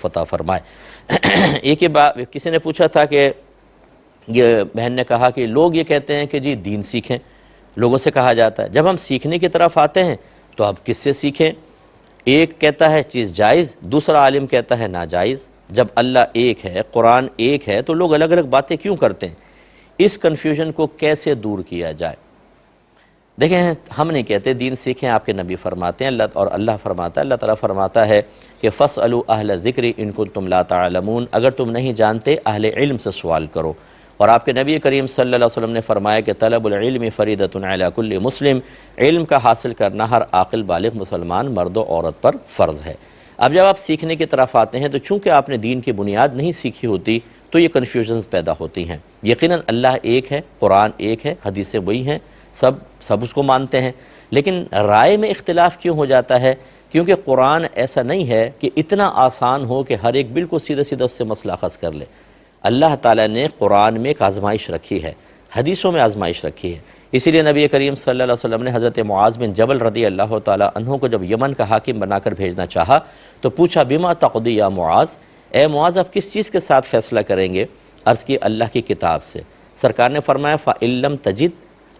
فتح فرمائے۔ ایک کسی نے پوچھا تھا کہ یہ بہن نے کہا کہ لوگ یہ کہتے ہیں کہ جی دین سیکھیں، لوگوں سے کہا جاتا ہے، جب ہم سیکھنے کی طرف آتے ہیں تو اب کس سے سیکھیں؟ ایک کہتا ہے چیز جائز، دوسرا عالم کہتا ہے ناجائز۔ جب اللہ ایک ہے، قرآن ایک ہے، تو لوگ الگ الگ باتیں کیوں کرتے ہیں؟ اس کنفیوژن کو کیسے دور کیا جائے؟ دیکھیں، ہم نہیں کہتے دین سیکھیں، آپ کے نبی فرماتے ہیں، اللہ فرماتا ہے، اللہ تعالیٰ فرماتا ہے کہ فَاسْأَلُوا أَهْلَ الذِّكْرِ إِن كُنتُمْ لَا تَعْلَمُونَ، اگر تم نہیں جانتے اہل علم سے سوال کرو۔ اور آپ کے نبی کریم صلی اللہ علیہ وسلم نے فرمایا کہ طلب العلم فریضۃ علی کل مسلم، علم کا حاصل کرنا ہر عاقل بالغ مسلمان مرد و عورت پر فرض ہے۔ اب جب آپ سیکھنے کی طرف آتے ہیں تو چونکہ آپ نے دین کی بنیاد نہیں سیکھی ہوتی تو یہ کنفیوژنز پیدا ہوتی ہیں۔ یقیناً اللہ ایک ہے، قرآن ایک ہے، حدیثیں وہی ہیں، سب اس کو مانتے ہیں، لیکن رائے میں اختلاف کیوں ہو جاتا ہے؟ کیونکہ قرآن ایسا نہیں ہے کہ اتنا آسان ہو کہ ہر ایک بالکل سیدھے سیدھا اس سے مسئلہ اخذ کر لے۔ اللہ تعالیٰ نے قرآن میں ایک آزمائش رکھی ہے، حدیثوں میں آزمائش رکھی ہے۔ اسی لیے نبی کریم صلی اللہ علیہ وسلم نے حضرت معاذ بن جبل رضی اللہ تعالیٰ عنہ کو جب یمن کا حاکم بنا کر بھیجنا چاہا تو پوچھا بما تقضی یا معاذ، اے معاذ آپ کس چیز کے ساتھ فیصلہ کریں گے؟ عرض کی اللہ کی کتاب سے۔ سرکار نے فرمایا فَإِن لَمْ تَجِدْ،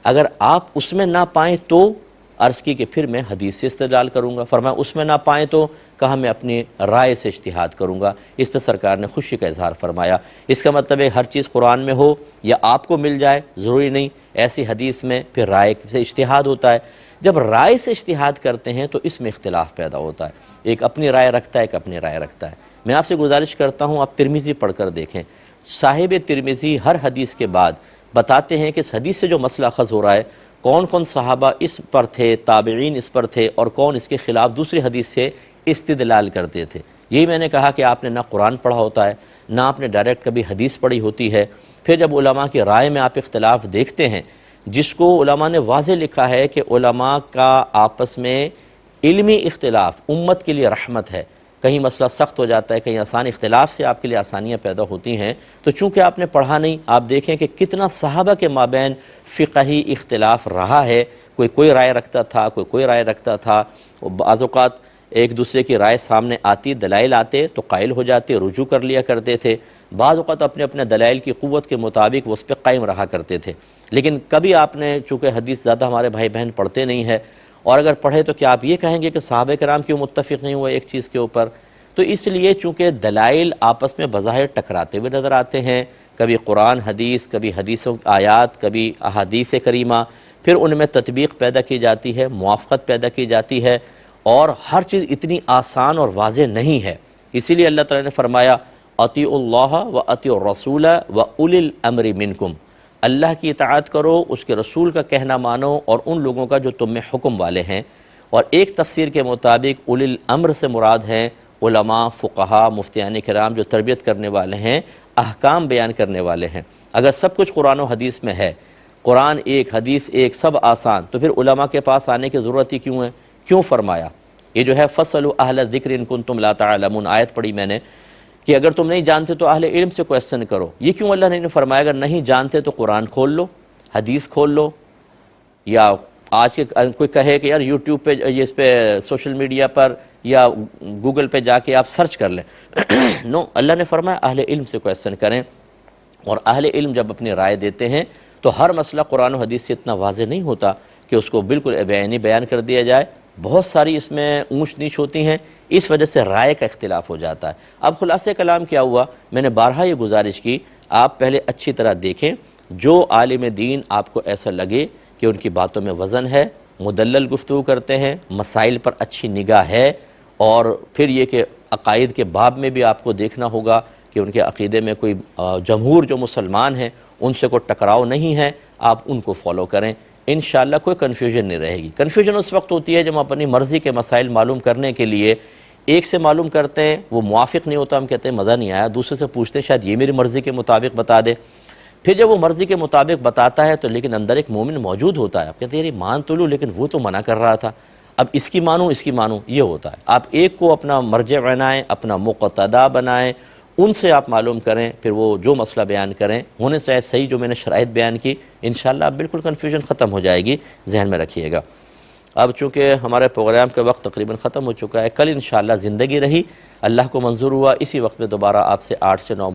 اگر آپ اس میں نہ پائیں تو؟ عرض کی کہ پھر میں حدیث سے استدلال کروں گا۔ فرمایا اس میں نہ پائیں تو؟ کہا میں اپنی رائے سے اجتہاد کروں گا۔ اس پہ سرکار نے خوشی کا اظہار فرمایا۔ اس کا مطلب ہے ہر چیز قرآن میں ہو یا آپ کو مل جائے ضروری نہیں، ایسی حدیث میں پھر رائے سے اجتہاد ہوتا ہے۔ جب رائے سے اجتہاد کرتے ہیں تو اس میں اختلاف پیدا ہوتا ہے، ایک اپنی رائے رکھتا ہے، ایک اپنی رائے رکھتا ہے۔ میں آپ سے گزارش کرتا ہوں آپ ترمذی پڑھ کر دیکھیں، صاحب ترمذی ہر حدیث کے بعد بتاتے ہیں کہ اس حدیث سے جو مسئلہ اخذ ہو رہا ہے کون کون صحابہ اس پر تھے، تابعین اس پر تھے، اور کون اس کے خلاف دوسری حدیث سے استدلال کرتے تھے۔ یہی میں نے کہا کہ آپ نے نہ قرآن پڑھا ہوتا ہے، نہ آپ نے ڈائریکٹ کبھی حدیث پڑھی ہوتی ہے۔ پھر جب علماء کی رائے میں آپ اختلاف دیکھتے ہیں، جس کو علماء نے واضح لکھا ہے کہ علماء کا آپس میں علمی اختلاف امت کے لیے رحمت ہے، کہیں مسئلہ سخت ہو جاتا ہے، کہیں آسان، اختلاف سے آپ کے لیے آسانیاں پیدا ہوتی ہیں، تو چونکہ آپ نے پڑھا نہیں، آپ دیکھیں کہ کتنا صحابہ کے مابین فقہی اختلاف رہا ہے، کوئی رائے رکھتا تھا، کوئی رائے رکھتا تھا، بعض اوقات ایک دوسرے کی رائے سامنے آتی، دلائل آتے تو قائل ہو جاتے، رجوع کر لیا کرتے تھے، بعض اوقات اپنے اپنے دلائل کی قوت کے مطابق وہ اس پہ قائم رہا کرتے تھے۔ لیکن کبھی آپ نے، چونکہ حدیث زیادہ ہمارے بھائی بہن پڑھتے نہیں ہیں، اور اگر پڑھے تو کیا آپ یہ کہیں گے کہ صحابہ کرام کیوں متفق نہیں ہوئے ایک چیز کے اوپر؟ تو اس لیے چونکہ دلائل آپس میں بظاہر ٹکراتے ہوئے نظر آتے ہیں، کبھی قرآن حدیث، کبھی حدیثوں آیات، کبھی احادیث کریمہ، پھر ان میں تطبیق پیدا کی جاتی ہے، موافقت پیدا کی جاتی ہے، اور ہر چیز اتنی آسان اور واضح نہیں ہے۔ اسی لیے اللہ تعالیٰ نے فرمایا اطیعوا اللہ و اطیعوا الرسول و اولی الامر منکم، اللہ کی اطاعت کرو، اس کے رسول کا کہنا مانو، اور ان لوگوں کا جو تم میں حکم والے ہیں۔ اور ایک تفسیر کے مطابق اولی الامر سے مراد ہیں علماء، فقہاء، مفتیان کرام جو تربیت کرنے والے ہیں، احکام بیان کرنے والے ہیں۔ اگر سب کچھ قرآن و حدیث میں ہے، قرآن ایک، حدیث ایک، سب آسان، تو پھر علماء کے پاس آنے کی ضرورت ہی کیوں ہے؟ کیوں فرمایا؟ یہ جو ہے فَاسْأَلُوا أَهْلَ الذِّكْرِ إِن كُنتُمْ لَا تَعْلَمُونَ آیت پڑھی میں نے کہ اگر تم نہیں جانتے تو اہل علم سے کویسچن کرو۔ یہ کیوں اللہ نے فرمایا؟ اگر نہیں جانتے تو قرآن کھول لو، حدیث کھول لو، یا آج کے کوئی کہے کہ یار یوٹیوب پہ، یہ اس پہ سوشل میڈیا پر یا گوگل پہ جا کے آپ سرچ کر لیں۔ نو، اللہ نے فرمایا اہل علم سے کویسچن کریں، اور اہل علم جب اپنی رائے دیتے ہیں تو ہر مسئلہ قرآن و حدیث سے اتنا واضح نہیں ہوتا کہ اس کو بالکل بیانی بیان کر دیا جائے، بہت ساری اس میں اونچ نیچ ہوتی ہیں، اس وجہ سے رائے کا اختلاف ہو جاتا ہے۔ اب خلاصہ کلام کیا ہوا؟ میں نے بارہا یہ گزارش کی، آپ پہلے اچھی طرح دیکھیں، جو عالم دین آپ کو ایسا لگے کہ ان کی باتوں میں وزن ہے، مدلل گفتگو کرتے ہیں، مسائل پر اچھی نگاہ ہے، اور پھر یہ کہ عقائد کے باب میں بھی آپ کو دیکھنا ہوگا کہ ان کے عقیدے میں کوئی جمہور جو مسلمان ہیں ان سے کوئی ٹکراؤ نہیں ہے، آپ ان کو فالو کریں، انشاءاللہ کوئی کنفیوژن نہیں رہے گی۔ کنفیوژن اس وقت ہوتی ہے جب ہم اپنی مرضی کے مسائل معلوم کرنے کے لیے ایک سے معلوم کرتے ہیں، وہ موافق نہیں ہوتا، ہم کہتے ہیں مزہ نہیں آیا، دوسرے سے پوچھتے ہیں شاید یہ میری مرضی کے مطابق بتا دے، پھر جب وہ مرضی کے مطابق بتاتا ہے تو لیکن اندر ایک مومن موجود ہوتا ہے، آپ کہتے ہیں یہ مان تو لوں لیکن وہ تو منع کر رہا تھا، اب اس کی مانوں، یہ ہوتا ہے۔ آپ ایک کو اپنا مرجع بنائیں، اپنا مقتدا بنائیں، ان سے آپ معلوم کریں، پھر وہ جو مسئلہ بیان کریں ہونے سے صحیح جو میں نے شرائط بیان کی، انشاءاللہ بالکل کنفیوژن ختم ہو جائے گی، ذہن میں رکھیے گا۔ اب چونکہ ہمارے پروگرام کا وقت تقریباً ختم ہو چکا ہے، کل انشاءاللہ زندگی رہی، اللہ کو منظور ہوا اسی وقت میں دوبارہ آپ سے 8 سے 9